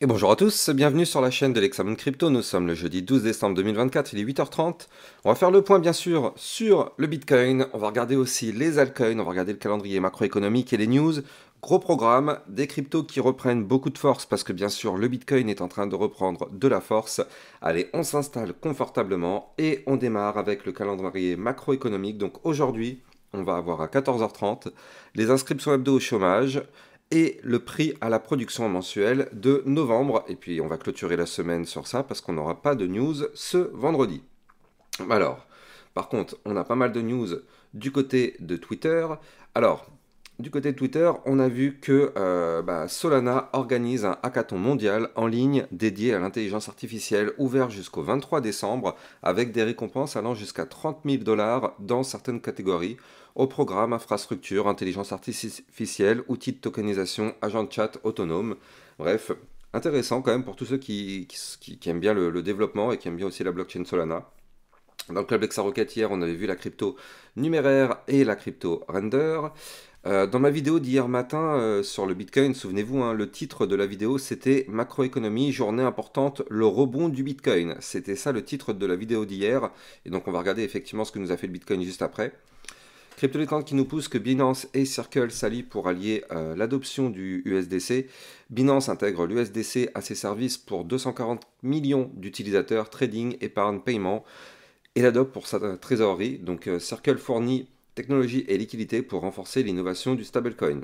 Et bonjour à tous, bienvenue sur la chaîne de l'Hexamone Crypto. Nous sommes le jeudi 12 décembre 2024, il est 8h30. On va faire le point bien sûr sur le Bitcoin, on va regarder aussi les altcoins, on va regarder le calendrier macroéconomique et les news. Gros programme, des cryptos qui reprennent beaucoup de force parce que bien sûr le Bitcoin est en train de reprendre de la force. Allez, on s'installe confortablement et on démarre avec le calendrier macroéconomique. Donc aujourd'hui, on va avoir à 14h30 les inscriptions hebdo au chômage et le prix à la production mensuelle de novembre. Et puis on va clôturer la semaine sur ça parce qu'on n'aura pas de news ce vendredi. Alors, par contre, on a pas mal de news du côté de Twitter. Alors, du côté de Twitter, on a vu que Solana organise un hackathon mondial en ligne dédié à l'intelligence artificielle ouvert jusqu'au 23 décembre avec des récompenses allant jusqu'à 30 000 dollars dans certaines catégories au programme infrastructure, intelligence artificielle, outils de tokenisation, agent de chat autonome. Bref, intéressant quand même pour tous ceux qui aiment bien le développement et qui aiment bien aussi la blockchain Solana. Dans le club Exarocket hier, on avait vu la crypto numéraire et la crypto render. Dans ma vidéo d'hier matin sur le Bitcoin, souvenez-vous, hein, le titre de la vidéo c'était Macroéconomie, journée importante, le rebond du Bitcoin. C'était ça le titre de la vidéo d'hier. Et donc on va regarder effectivement ce que nous a fait le Bitcoin juste après. Crypto qui nous pousse que Binance et Circle s'allient pour allier l'adoption du USDC. Binance intègre l'USDC à ses services pour 240 millions d'utilisateurs, trading, épargne, paiement et l'adopte pour sa trésorerie. Donc Circle fournit technologie et liquidité pour renforcer l'innovation du stablecoin.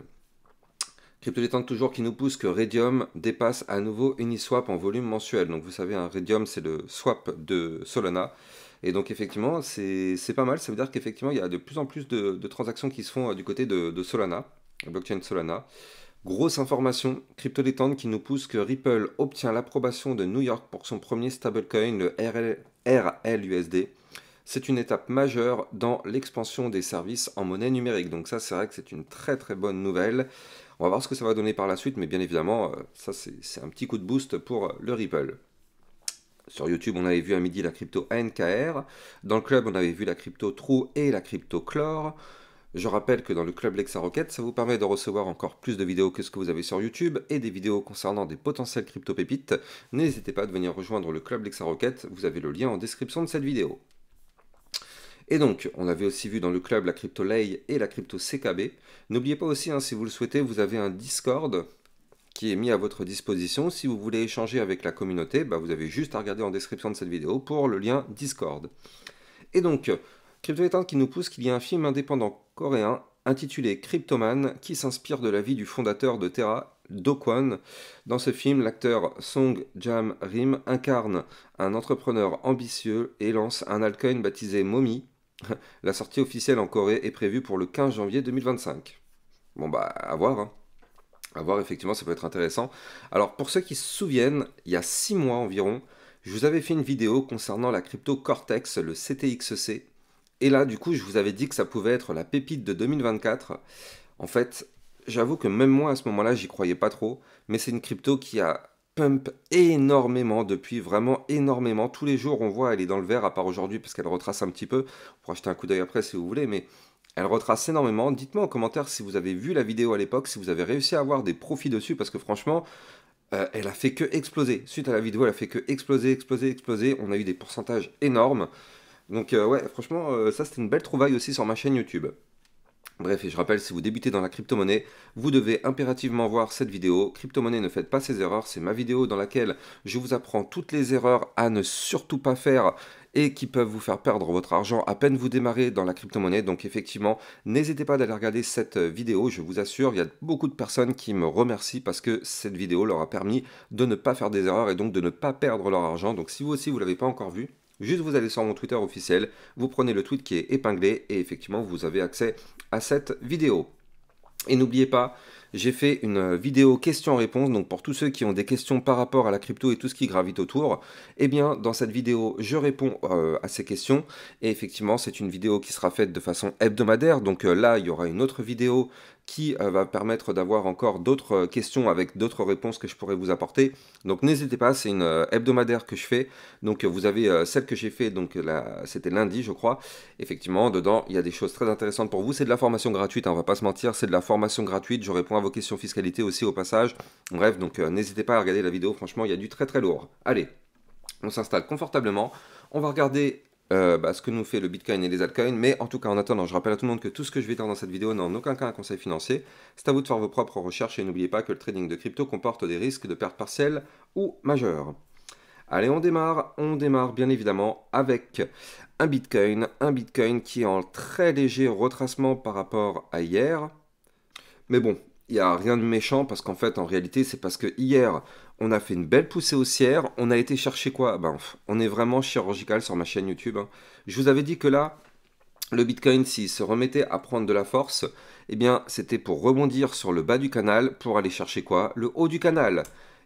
Crypto toujours qui nous pousse que Raydium dépasse à nouveau Uniswap en volume mensuel. Donc vous savez, un Raydium c'est le swap de Solana. Et donc effectivement, c'est pas mal. Ça veut dire qu'effectivement, il y a de plus en plus de transactions qui se font du côté de Solana, la blockchain Solana. Grosse information, Crypto qui nous pousse que Ripple obtient l'approbation de New York pour son premier stablecoin, le RLUSD. C'est une étape majeure dans l'expansion des services en monnaie numérique. Donc ça, c'est vrai que c'est une très très bonne nouvelle. On va voir ce que ça va donner par la suite, mais bien évidemment, ça c'est un petit coup de boost pour le Ripple. Sur YouTube, on avait vu à midi la crypto ANKR. Dans le club, on avait vu la crypto True et la crypto Chlore. Je rappelle que dans le club Lexa Rocket, ça vous permet de recevoir encore plus de vidéos que ce que vous avez sur YouTube et des vidéos concernant des potentielles crypto pépites. N'hésitez pas à venir rejoindre le club Lexa Rocket, vous avez le lien en description de cette vidéo. Et donc, on avait aussi vu dans le club la crypto Lei et la crypto CKB. N'oubliez pas aussi, hein, si vous le souhaitez, vous avez un Discord qui est mis à votre disposition. Si vous voulez échanger avec la communauté, vous avez juste à regarder en description de cette vidéo pour le lien Discord. Et donc, Crypto qui nous pousse qu'il y a un film indépendant coréen intitulé Cryptoman qui s'inspire de la vie du fondateur de Terra, Do Kwon. Dans ce film, l'acteur Song Jam Rim incarne un entrepreneur ambitieux et lance un altcoin baptisé Momi. La sortie officielle en Corée est prévue pour le 15 janvier 2025. Bon à voir, hein. À voir, effectivement, ça peut être intéressant. Alors, pour ceux qui se souviennent, il y a 6 mois environ, je vous avais fait une vidéo concernant la crypto Cortex, le CTXC. Et là, du coup, je vous avais dit que ça pouvait être la pépite de 2024. En fait, j'avoue que même moi, à ce moment-là, j'y croyais pas trop. Mais c'est une crypto qui a pump énormément depuis, vraiment énormément. Tous les jours, on voit, elle est dans le vert, à part aujourd'hui, parce qu'elle retrace un petit peu. On pourra jeter un coup d'œil après si vous voulez, mais elle retrace énormément. Dites-moi en commentaire si vous avez vu la vidéo à l'époque, si vous avez réussi à avoir des profits dessus, parce que franchement, elle a fait que exploser. Suite à la vidéo, elle a fait que exploser, exploser, exploser. On a eu des pourcentages énormes. Donc ouais, franchement, ça c'était une belle trouvaille aussi sur ma chaîne YouTube. Bref, et je rappelle, si vous débutez dans la crypto-monnaie, vous devez impérativement voir cette vidéo. Crypto-monnaie, ne faites pas ces erreurs, c'est ma vidéo dans laquelle je vous apprends toutes les erreurs à ne surtout pas faire et qui peuvent vous faire perdre votre argent à peine vous démarrez dans la crypto-monnaie. Donc effectivement, n'hésitez pas d'aller regarder cette vidéo, je vous assure, il y a beaucoup de personnes qui me remercient parce que cette vidéo leur a permis de ne pas faire des erreurs et donc de ne pas perdre leur argent. Donc si vous aussi, vous ne l'avez pas encore vu, juste vous allez sur mon Twitter officiel, vous prenez le tweet qui est épinglé et effectivement vous avez accès à cette vidéo. Et n'oubliez pas, j'ai fait une vidéo questions-réponses, donc pour tous ceux qui ont des questions par rapport à la crypto et tout ce qui gravite autour, eh bien dans cette vidéo je réponds à ces questions et effectivement c'est une vidéo qui sera faite de façon hebdomadaire, donc là il y aura une autre vidéo qui va permettre d'avoir encore d'autres questions avec d'autres réponses que je pourrais vous apporter. Donc n'hésitez pas, c'est une hebdomadaire que je fais. Donc vous avez celle que j'ai fait, donc c'était lundi je crois. Effectivement, dedans il y a des choses très intéressantes pour vous. C'est de la formation gratuite, hein, on va pas se mentir, c'est de la formation gratuite. Je réponds à vos questions fiscalité aussi au passage. Bref, donc n'hésitez pas à regarder la vidéo, franchement, il y a du très très lourd. Allez, on s'installe confortablement, on va regarder ce que nous fait le Bitcoin et les altcoins, mais en tout cas en attendant, je rappelle à tout le monde que tout ce que je vais dire dans cette vidéo n'est en aucun cas un conseil financier. C'est à vous de faire vos propres recherches et n'oubliez pas que le trading de crypto comporte des risques de perte partielle ou majeure. Allez, on démarre bien évidemment avec un Bitcoin qui est en très léger retracement par rapport à hier. Mais bon, il n'y a rien de méchant parce qu'en fait, en réalité, c'est parce que hier, on a fait une belle poussée haussière. On a été chercher quoi? On est vraiment chirurgical sur ma chaîne YouTube, hein. Je vous avais dit que là, le Bitcoin, s'il se remettait à prendre de la force, eh bien, c'était pour rebondir sur le bas du canal pour aller chercher quoi? Le haut du canal.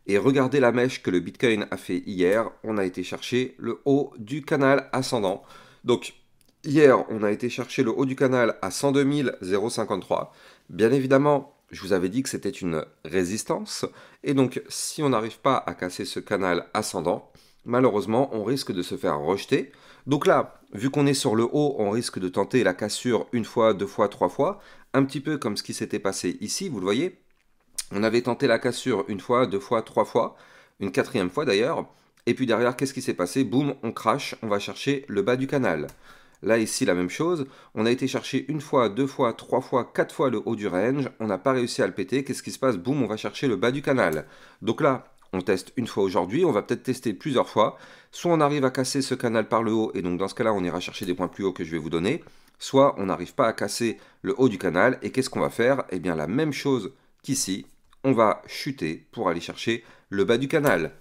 Et regardez la mèche que le Bitcoin a fait hier. On a été chercher le haut du canal ascendant. Donc, hier, on a été chercher le haut du canal à 102 053. Bien évidemment, je vous avais dit que c'était une résistance. Et donc, si on n'arrive pas à casser ce canal ascendant, malheureusement, on risque de se faire rejeter. Donc là, vu qu'on est sur le haut, on risque de tenter la cassure une fois, deux fois, trois fois. Un petit peu comme ce qui s'était passé ici, vous le voyez. On avait tenté la cassure une fois, deux fois, trois fois, une quatrième fois d'ailleurs. Et puis derrière, qu'est-ce qui s'est passé? Boum, on crache, on va chercher le bas du canal. Là, ici, la même chose. On a été chercher une fois, deux fois, trois fois, quatre fois le haut du range. On n'a pas réussi à le péter. Qu'est-ce qui se passe? Boum, on va chercher le bas du canal. Donc là, on teste une fois aujourd'hui. On va peut-être tester plusieurs fois. Soit on arrive à casser ce canal par le haut. Et donc, dans ce cas-là, on ira chercher des points plus hauts que je vais vous donner. Soit on n'arrive pas à casser le haut du canal. Et qu'est-ce qu'on va faire? Eh bien, la même chose qu'ici. On va chuter pour aller chercher le bas du canal.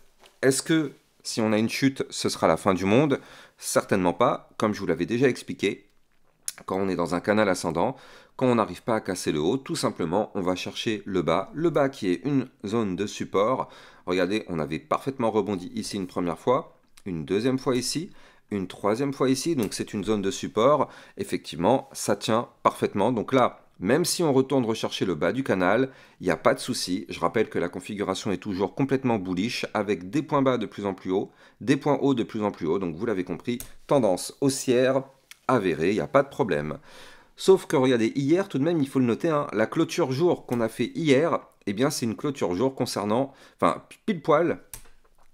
Est-ce que si on a une chute, ce sera la fin du monde? Certainement pas. Comme je vous l'avais déjà expliqué, quand on est dans un canal ascendant, quand on n'arrive pas à casser le haut, tout simplement, on va chercher le bas qui est une zone de support. Regardez, on avait parfaitement rebondi ici une première fois, une deuxième fois ici, une troisième fois ici, donc c'est une zone de support. Effectivement, ça tient parfaitement. Donc là, même si on retourne rechercher le bas du canal, il n'y a pas de souci. Je rappelle que la configuration est toujours complètement bullish avec des points bas de plus en plus haut, des points hauts de plus en plus haut. Donc vous l'avez compris, tendance haussière avérée, il n'y a pas de problème. Sauf que regardez, hier tout de même, il faut le noter, hein, la clôture jour qu'on a fait hier, eh bien c'est une clôture jour concernant, enfin pile poil,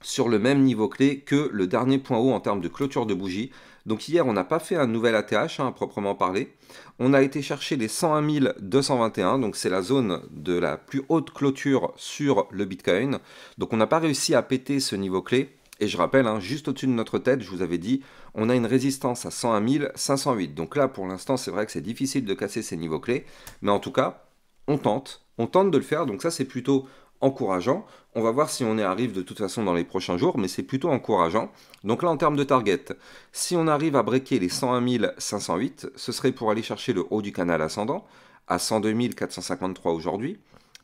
sur le même niveau clé que le dernier point haut en termes de clôture de bougie. Donc hier, on n'a pas fait un nouvel ATH, à proprement parler. On a été chercher les 101 221, donc c'est la zone de la plus haute clôture sur le Bitcoin. Donc on n'a pas réussi à péter ce niveau clé. Et je rappelle, juste au-dessus de notre tête, je vous avais dit, on a une résistance à 101 508. Donc là, pour l'instant, c'est vrai que c'est difficile de casser ces niveaux clés. Mais en tout cas, on tente de le faire. Donc ça, c'est plutôt encourageant. On va voir si on y arrive de toute façon dans les prochains jours, mais c'est plutôt encourageant. Donc là, en termes de target, si on arrive à breaker les 101 508, ce serait pour aller chercher le haut du canal ascendant, à 102 453 aujourd'hui.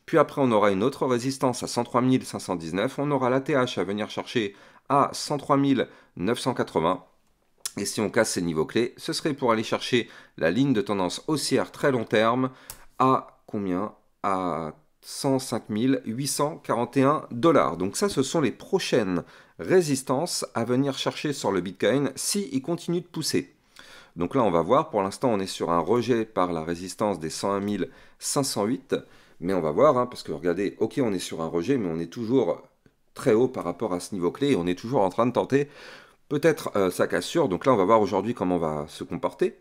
Puis après, on aura une autre résistance à 103 519. On aura l'ATH à venir chercher à 103 980. Et si on casse ces niveaux clés, ce serait pour aller chercher la ligne de tendance haussière très long terme à combien? À 105 841 $. Donc ça, ce sont les prochaines résistances à venir chercher sur le Bitcoin s'il continue de pousser. Donc là, on va voir. Pour l'instant, on est sur un rejet par la résistance des 101 508. Mais on va voir, parce que regardez, ok, on est sur un rejet, mais on est toujours très haut par rapport à ce niveau clé. Et on est toujours en train de tenter peut-être sa cassure. Donc là, on va voir aujourd'hui comment on va se comporter.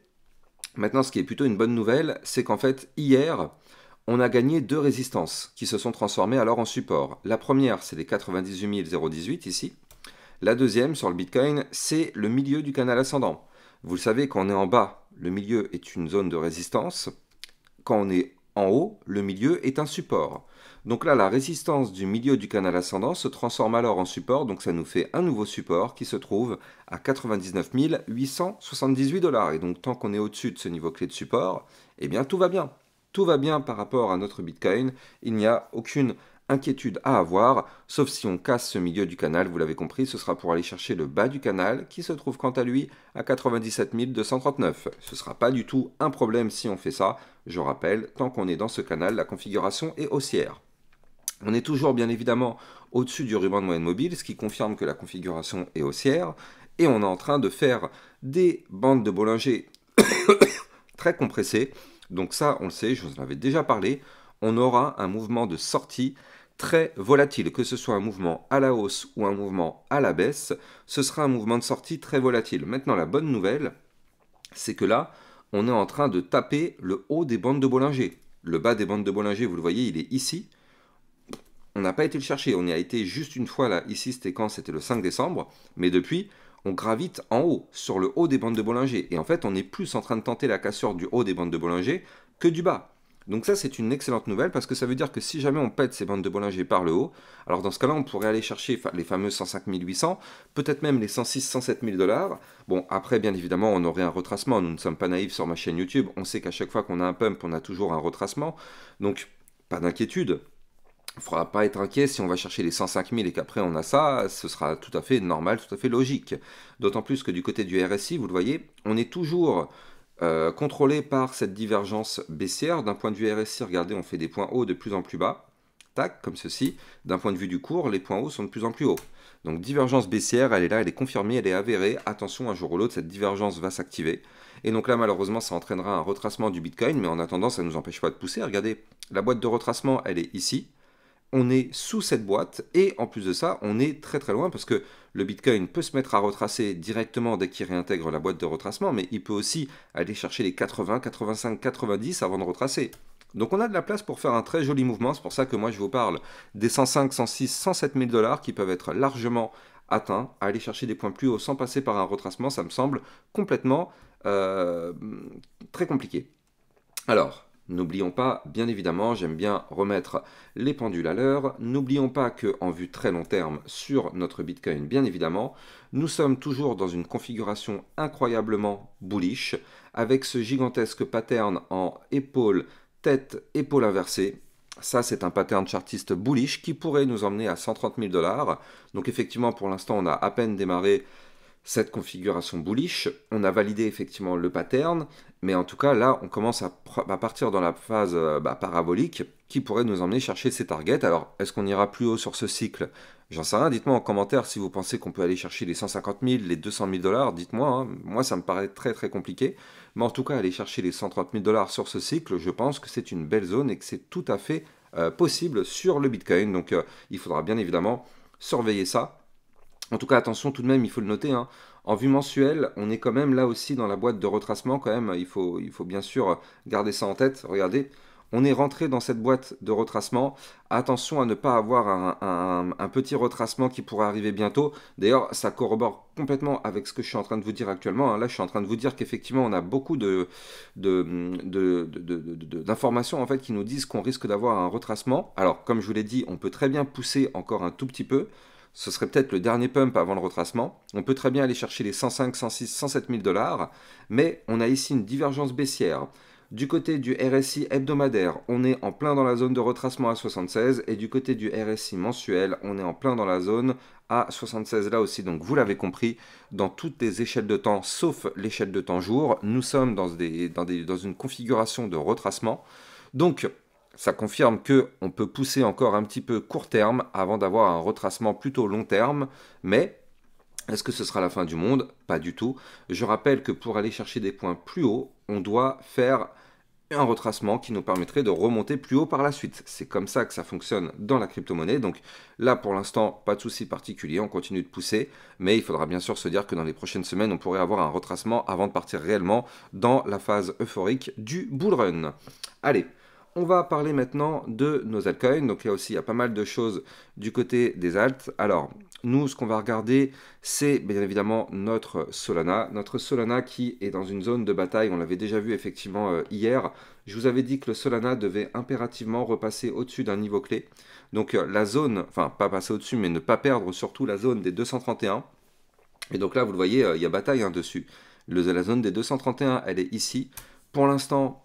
Maintenant, ce qui est plutôt une bonne nouvelle, c'est qu'en fait, hier, on a gagné deux résistances qui se sont transformées alors en support. La première, c'est les 98 018 ici. La deuxième, sur le Bitcoin, c'est le milieu du canal ascendant. Vous le savez, quand on est en bas, le milieu est une zone de résistance. Quand on est en haut, le milieu est un support. Donc là, la résistance du milieu du canal ascendant se transforme alors en support. Donc ça nous fait un nouveau support qui se trouve à 99 878 $. Et donc tant qu'on est au-dessus de ce niveau clé de support, eh bien tout va bien. Tout va bien par rapport à notre Bitcoin. Il n'y a aucune inquiétude à avoir, sauf si on casse ce milieu du canal, vous l'avez compris, ce sera pour aller chercher le bas du canal, qui se trouve quant à lui à 97 239. Ce ne sera pas du tout un problème si on fait ça. Je rappelle, tant qu'on est dans ce canal, la configuration est haussière. On est toujours bien évidemment au-dessus du ruban de moyenne mobile, ce qui confirme que la configuration est haussière, et on est en train de faire des bandes de Bollinger très compressées. Donc ça, on le sait, je vous en avais déjà parlé. on aura un mouvement de sortie très volatile, que ce soit un mouvement à la hausse ou un mouvement à la baisse, ce sera un mouvement de sortie très volatile. Maintenant, la bonne nouvelle, c'est que là, on est en train de taper le haut des bandes de Bollinger. Le bas des bandes de Bollinger, vous le voyez, il est ici. On n'a pas été le chercher, on y a été juste une fois là, ici c'était quand? C'était le 5 décembre, mais depuis, on gravite en haut, sur le haut des bandes de Bollinger. Et en fait, on est plus en train de tenter la cassure du haut des bandes de Bollinger que du bas. Donc ça, c'est une excellente nouvelle parce que ça veut dire que si jamais on pète ces bandes de Bollinger par le haut, alors dans ce cas-là, on pourrait aller chercher les fameux 105 800, peut-être même les 106, 107 000 dollars. Bon, après, bien évidemment, on aurait un retracement. Nous ne sommes pas naïfs sur ma chaîne YouTube. On sait qu'à chaque fois qu'on a un pump, on a toujours un retracement. Donc, pas d'inquiétude. Il ne faudra pas être inquiet si on va chercher les 105 000 et qu'après on a ça, ce sera tout à fait normal, tout à fait logique. D'autant plus que du côté du RSI, vous le voyez, on est toujours contrôlé par cette divergence baissière. D'un point de vue RSI, regardez, on fait des points hauts de plus en plus bas, tac, comme ceci. D'un point de vue du cours, les points hauts sont de plus en plus hauts. Donc divergence baissière, elle est là, elle est confirmée, elle est avérée. Attention, un jour ou l'autre, cette divergence va s'activer. Et donc là, malheureusement, ça entraînera un retracement du Bitcoin, mais en attendant, ça ne nous empêche pas de pousser. Regardez, la boîte de retracement, elle est ici. On est sous cette boîte et en plus de ça, on est très très loin parce que le Bitcoin peut se mettre à retracer directement dès qu'il réintègre la boîte de retracement, mais il peut aussi aller chercher les 80, 85, 90 avant de retracer. Donc on a de la place pour faire un très joli mouvement, c'est pour ça que moi je vous parle des 105, 106, 107 000 dollars qui peuvent être largement atteints. Aller chercher des points plus hauts sans passer par un retracement, ça me semble complètement très compliqué. Alors, n'oublions pas, bien évidemment, j'aime bien remettre les pendules à l'heure. N'oublions pas qu'en vue très long terme sur notre Bitcoin, bien évidemment, nous sommes toujours dans une configuration incroyablement bullish avec ce gigantesque pattern en épaule, tête, épaule inversée. Ça, c'est un pattern chartiste bullish qui pourrait nous emmener à 130 000 dollars. Donc effectivement, pour l'instant, on a à peine démarré cette configuration bullish, on a validé effectivement le pattern, mais en tout cas là on commence à partir dans la phase parabolique qui pourrait nous emmener chercher ces targets. Alors est-ce qu'on ira plus haut sur ce cycle? J'en sais rien, dites-moi en commentaire si vous pensez qu'on peut aller chercher les 150 000, les 200 000 dollars, dites-moi, hein. Moi ça me paraît très très compliqué, mais en tout cas aller chercher les 130 000 dollars sur ce cycle, je pense que c'est une belle zone et que c'est tout à fait possible sur le Bitcoin, donc il faudra bien évidemment surveiller ça. En tout cas, attention tout de même, il faut le noter, hein, en vue mensuelle, on est quand même là aussi dans la boîte de retracement, quand même, il faut bien sûr garder ça en tête. Regardez, on est rentré dans cette boîte de retracement. Attention à ne pas avoir un petit retracement qui pourrait arriver bientôt. D'ailleurs, ça corrobore complètement avec ce que je suis en train de vous dire actuellement, hein. Là, je suis en train de vous dire qu'effectivement, on a beaucoup d'informations en fait, qui nous disent qu'on risque d'avoir un retracement. Alors, comme je vous l'ai dit, on peut très bien pousser encore un tout petit peu. Ce serait peut-être le dernier pump avant le retracement. On peut très bien aller chercher les 105, 106, 107 000 dollars, mais on a ici une divergence baissière. Du côté du RSI hebdomadaire, on est en plein dans la zone de retracement à 76, et du côté du RSI mensuel, on est en plein dans la zone à 76 là aussi. Donc vous l'avez compris, dans toutes les échelles de temps, sauf l'échelle de temps jour, nous sommes dans une configuration de retracement. Donc, ça confirme qu'on peut pousser encore un petit peu court terme avant d'avoir un retracement plutôt long terme, mais est-ce que ce sera la fin du monde? Pas du tout. Je rappelle que pour aller chercher des points plus hauts, on doit faire un retracement qui nous permettrait de remonter plus haut par la suite. C'est comme ça que ça fonctionne dans la crypto-monnaie. Donc là, pour l'instant, pas de souci particulier, on continue de pousser, mais il faudra bien sûr se dire que dans les prochaines semaines, on pourrait avoir un retracement avant de partir réellement dans la phase euphorique du bull run. Allez, on va parler maintenant de nos altcoins. Donc là aussi, il y a pas mal de choses du côté des alts. Alors, nous, ce qu'on va regarder, c'est bien évidemment notre Solana. Notre Solana qui est dans une zone de bataille. On l'avait déjà vu effectivement hier. Je vous avais dit que le Solana devait impérativement repasser au-dessus d'un niveau clé. Donc la zone, enfin pas passer au-dessus, mais ne pas perdre surtout la zone des 231. Et donc là, vous le voyez, il y a bataille dessus. La zone des 231, elle est ici. Pour l'instant,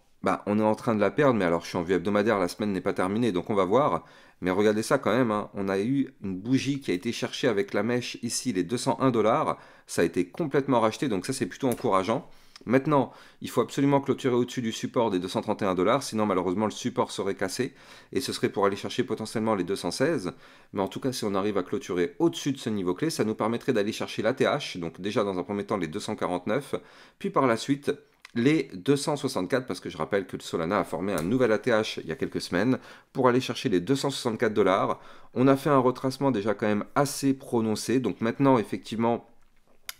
on est en train de la perdre, mais alors je suis en vue hebdomadaire, la semaine n'est pas terminée, donc on va voir. Mais regardez ça quand même, hein. On a eu une bougie qui a été cherchée avec la mèche ici, les 201 dollars. Ça a été complètement racheté, donc ça c'est plutôt encourageant. Maintenant, il faut absolument clôturer au-dessus du support des 231 dollars, sinon malheureusement le support serait cassé, et ce serait pour aller chercher potentiellement les 216. Mais en tout cas, si on arrive à clôturer au-dessus de ce niveau clé, ça nous permettrait d'aller chercher l'ATH, donc déjà dans un premier temps les 249, puis par la suite les 264, parce que je rappelle que le Solana a formé un nouvel ATH il y a quelques semaines, pour aller chercher les 264 $. On a fait un retracement déjà quand même assez prononcé, donc maintenant effectivement,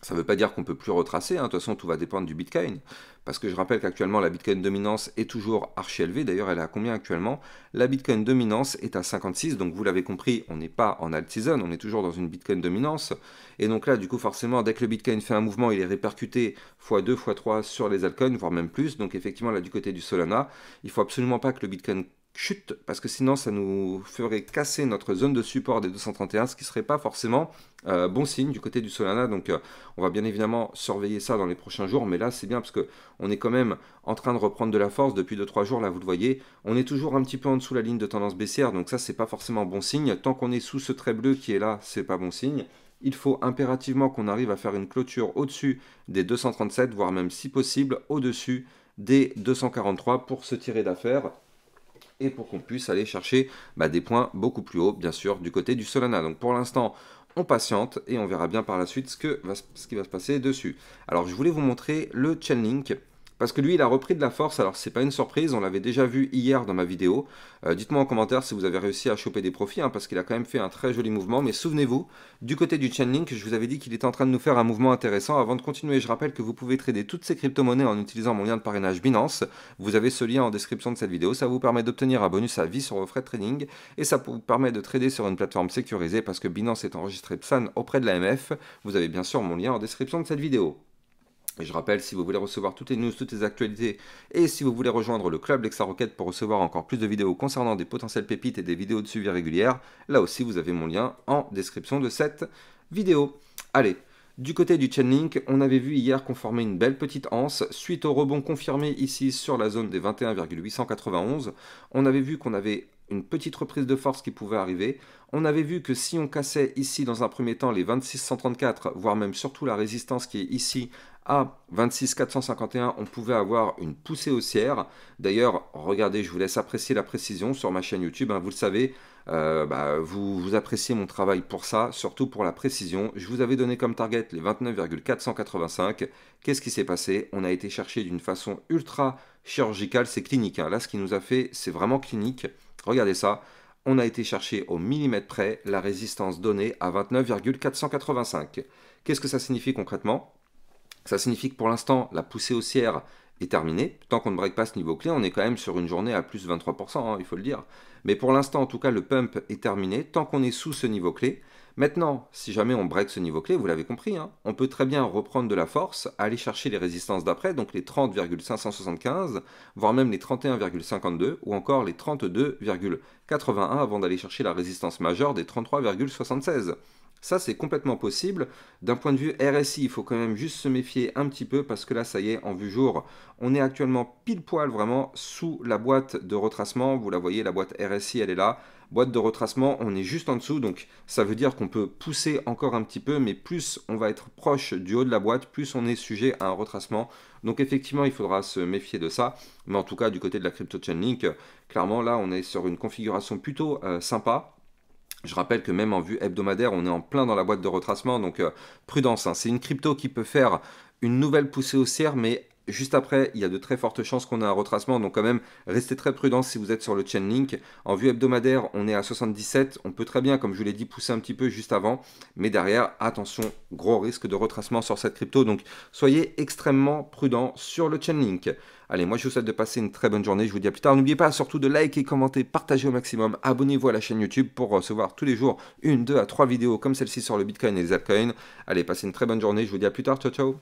ça ne veut pas dire qu'on ne peut plus retracer, hein. De toute façon tout va dépendre du Bitcoin, parce que je rappelle qu'actuellement la Bitcoin dominance est toujours archi élevée, d'ailleurs elle est à combien actuellement? La Bitcoin dominance est à 56, donc vous l'avez compris, on n'est pas en alt season, on est toujours dans une Bitcoin dominance, et donc là du coup forcément dès que le Bitcoin fait un mouvement, il est répercuté x2, x3 sur les altcoins, voire même plus, donc effectivement là du côté du Solana, il ne faut absolument pas que le Bitcoin chute, parce que sinon ça nous ferait casser notre zone de support des 231, ce qui ne serait pas forcément bon signe du côté du Solana, donc on va bien évidemment surveiller ça dans les prochains jours, mais là c'est bien parce que on est quand même en train de reprendre de la force depuis 2-3 jours, là vous le voyez, on est toujours un petit peu en dessous de la ligne de tendance baissière, donc ça c'est pas forcément bon signe, tant qu'on est sous ce trait bleu qui est là, c'est pas bon signe. Il faut impérativement qu'on arrive à faire une clôture au-dessus des 237, voire même si possible au-dessus des 243 pour se tirer d'affaire et pour qu'on puisse aller chercher des points beaucoup plus hauts, bien sûr, du côté du Solana. Donc pour l'instant, on patiente et on verra bien par la suite ce qui va se passer dessus. Alors je voulais vous montrer le Chainlink, parce que lui, il a repris de la force. Alors c'est pas une surprise, on l'avait déjà vu hier dans ma vidéo. Dites-moi en commentaire si vous avez réussi à choper des profits, hein, parce qu'il a quand même fait un très joli mouvement. Mais souvenez-vous, du côté du Chainlink, je vous avais dit qu'il était en train de nous faire un mouvement intéressant. Avant de continuer, je rappelle que vous pouvez trader toutes ces crypto-monnaies en utilisant mon lien de parrainage Binance. Vous avez ce lien en description de cette vidéo. Ça vous permet d'obtenir un bonus à vie sur vos frais de trading. Et ça vous permet de trader sur une plateforme sécurisée, parce que Binance est enregistré PSAN auprès de l'AMF. Vous avez bien sûr mon lien en description de cette vidéo. Et je rappelle, si vous voulez recevoir toutes les news, toutes les actualités, et si vous voulez rejoindre le club Lexa Rocket pour recevoir encore plus de vidéos concernant des potentielles pépites et des vidéos de suivi régulières, là aussi vous avez mon lien en description de cette vidéo. Allez, du côté du Chainlink, on avait vu hier qu'on formait une belle petite anse, suite au rebond confirmé ici sur la zone des 21,891, on avait vu qu'on avait une petite reprise de force qui pouvait arriver. On avait vu que si on cassait ici dans un premier temps les 26,134, voire même surtout la résistance qui est ici à 26,451, on pouvait avoir une poussée haussière. D'ailleurs, regardez, je vous laisse apprécier la précision sur ma chaîne YouTube, hein, vous le savez, vous appréciez mon travail pour ça, surtout pour la précision. Je vous avais donné comme target les 29,485. Qu'est-ce qui s'est passé? On a été chercher d'une façon ultra chirurgicale, c'est clinique, hein. Là, ce qui nous a fait, c'est vraiment clinique. Regardez ça, on a été chercher au millimètre près la résistance donnée à 29,485. Qu'est-ce que ça signifie concrètement? Ça signifie que pour l'instant, la poussée haussière est terminée. Tant qu'on ne break pas ce niveau clé, on est quand même sur une journée à plus 23%, hein, il faut le dire. Mais pour l'instant, en tout cas, le pump est terminé tant qu'on est sous ce niveau clé. Maintenant, si jamais on break ce niveau clé, vous l'avez compris, hein, on peut très bien reprendre de la force, aller chercher les résistances d'après, donc les 30,575, voire même les 31,52, ou encore les 32,81 avant d'aller chercher la résistance majeure des 33,76. Ça, c'est complètement possible. D'un point de vue RSI, il faut quand même juste se méfier un petit peu parce que là, ça y est, en vue jour, on est actuellement pile poil vraiment sous la boîte de retracement. Vous la voyez, la boîte RSI, elle est là. Boîte de retracement, on est juste en dessous, donc ça veut dire qu'on peut pousser encore un petit peu, mais plus on va être proche du haut de la boîte, plus on est sujet à un retracement. Donc effectivement, il faudra se méfier de ça. Mais en tout cas, du côté de la crypto Chainlink, clairement, là, on est sur une configuration plutôt sympa. Je rappelle que même en vue hebdomadaire, on est en plein dans la boîte de retracement, donc prudence, hein. C'est une crypto qui peut faire une nouvelle poussée haussière, mais juste après, il y a de très fortes chances qu'on ait un retracement, donc quand même, restez très prudents si vous êtes sur le Chainlink. En vue hebdomadaire, on est à 77, on peut très bien, comme je vous l'ai dit, pousser un petit peu juste avant, mais derrière, attention, gros risque de retracement sur cette crypto, donc soyez extrêmement prudents sur le Chainlink. Allez, moi je vous souhaite de passer une très bonne journée, je vous dis à plus tard. N'oubliez pas surtout de liker, commenter, partager au maximum, abonnez-vous à la chaîne YouTube pour recevoir tous les jours 1, 2 à 3 vidéos comme celle-ci sur le Bitcoin et les altcoins. Allez, passez une très bonne journée, je vous dis à plus tard, ciao ciao.